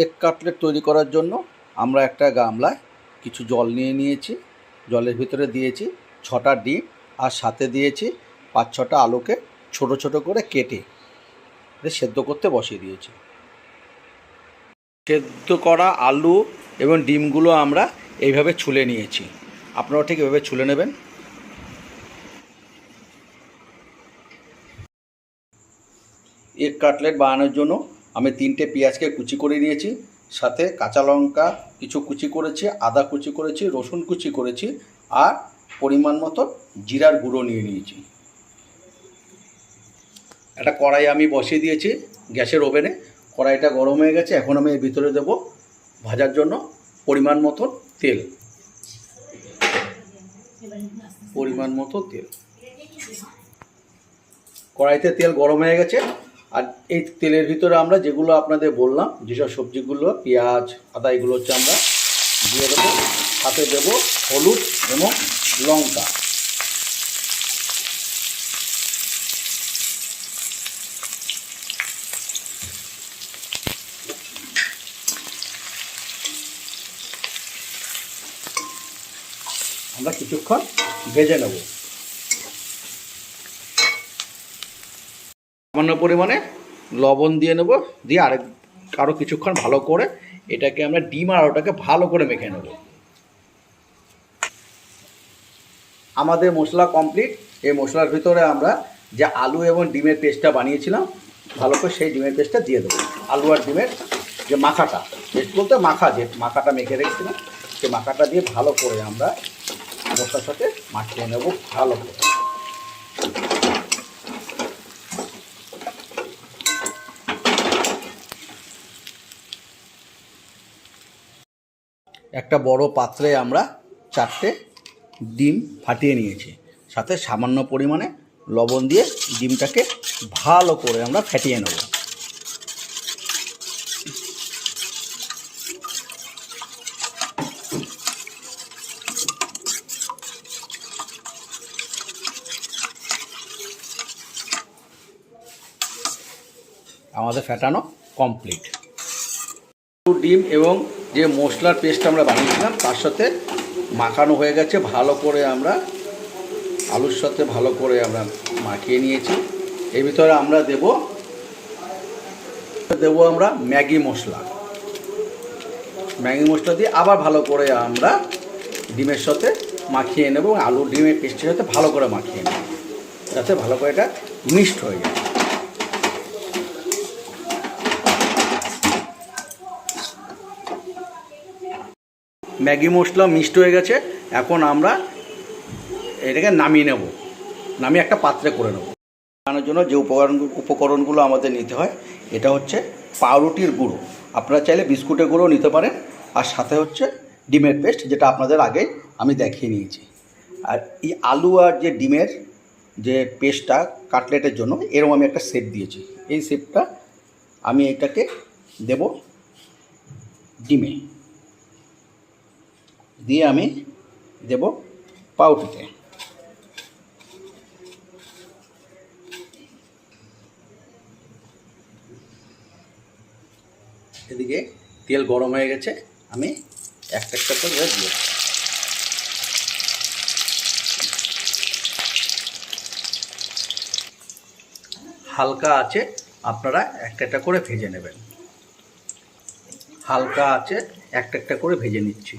Egg cutlet তৈরি করার জন্য আমরা একটা গামলায় কিছু জল নিয়ে নিয়েছি। জলের ভিতরে দিয়েছি 6টা ডিম আর সাথে দিয়েছি 5-6টা আলুকে ছোট ছোট করে কেটে সেদ্ধ করতে বসিয়ে দিয়েছি। সেদ্ধ করা আলু এবং ডিমগুলো আমরা এইভাবে ছুলে নিয়েছি। আপনারাও ঠিক এভাবে ছুলে নেবেন। এগ কাটলেট বানানোর জন্য আমি 3টে পেঁয়াজকে কুচি করে নিয়েছি, সাথে কাঁচা লঙ্কা কিছু কুচি করেছি, আদা কুচি করেছি, রসুন কুচি করেছি আর পরিমাণ মতো জিরার গুঁড়ো নিয়ে নিয়েছি। একটা কড়াই আমি বসিয়ে দিয়েছি গ্যাসের ওভেনে। কড়াইটা গরম হয়ে গেছে। এখন আমি এর ভিতরে দেব ভাজার জন্য পরিমাণ মতো তেল। কড়াইতে তেল গরম হয়ে গেছে। আর এই তেলের ভিতরে আমরা যেগুলো আপনাদের বললাম, যেসব সবজিগুলো পেঁয়াজ আদা এগুলো হচ্ছে আমরা দিয়ে দেবো। সাথে দেবো হলুদ এবং লঙ্কা। আমরা কিছুক্ষণ ভেজে নেব। সামান্য পরিমাণে লবণ দিয়ে নেব, দিয়ে আরও কিছুক্ষণ ভালো করে এটাকে আমরা ডিম আর ওটাকে ভালো করে মেখে নেব। আমাদের মশলা কমপ্লিট। এই মশলার ভিতরে আমরা যে আলু এবং ডিমের পেস্টটা বানিয়েছিলাম ভালো করে সেই ডিমের পেস্টটা দিয়ে দেবো। আলু আর ডিমের যে মাখাটা, পেস্ট বলতে মাখাটা মেখে রেখেছিলাম, সেই মাখাটা দিয়ে ভালো করে আমরা মশলার সাথে মাখিয়ে নেব ভালো করে। একটা বড় পাত্রে আমরা 4টে ডিম ফাটিয়ে নিয়েছি, সাথে সামান্য পরিমাণে লবণ দিয়ে ডিমটাকে ভালো করে আমরা ফেটিয়ে নেব। আমাদের ফেটানো কমপ্লিট। ডিম এবং যে মশলার পেস্ট আমরা বানিয়েছিলাম তার সাথে মাখানো হয়ে গেছে। ভালো করে আমরা আলুর সাথে ভালো করে আমরা মাখিয়ে নিয়েছি। এর ভিতরে আমরা দেব আমরা ম্যাগি মশলা দিয়ে আবার ভালো করে আমরা ডিমের সাথে মাখিয়ে নেব। আলু ডিমের পেস্টের সাথে ভালো করে মাখিয়ে নেব, যাতে ভালো করে এটা মিক্সড হয়ে যায়। ম্যাগি মশলা মিক্সড হয়ে গেছে। এখন আমরা এটাকে নামিয়ে নেব, নামিয়ে একটা পাত্রে করে নেব। বানানোর জন্য যে উপকরণগুলো আমাদের নিতে হয়, এটা হচ্ছে পাউরুটির গুঁড়ো। আপনারা চাইলে বিস্কুটের গুঁড়ো নিতে পারেন। আর সাথে হচ্ছে ডিমের পেস্ট, যেটা আপনাদের আগে আমি দেখিয়ে নিয়েছি। আর এই আলু আর যে ডিমের যে পেস্টটা কাটলেটের জন্য এরকম আমি একটা শেপ দিয়েছি। এই শেপটা আমি এটাকে দেব ডিমে, দিয়ে আমি দেব পাউরুটিতে। এদিকে তেল গরম হয়ে গেছে, আমি একটা একটা করে দিয়ে হালকা আছে আপনারা একটা একটা করে ভেজে নেবেন। হালকা আছে একটা একটা করে ভেজে নিচ্ছি।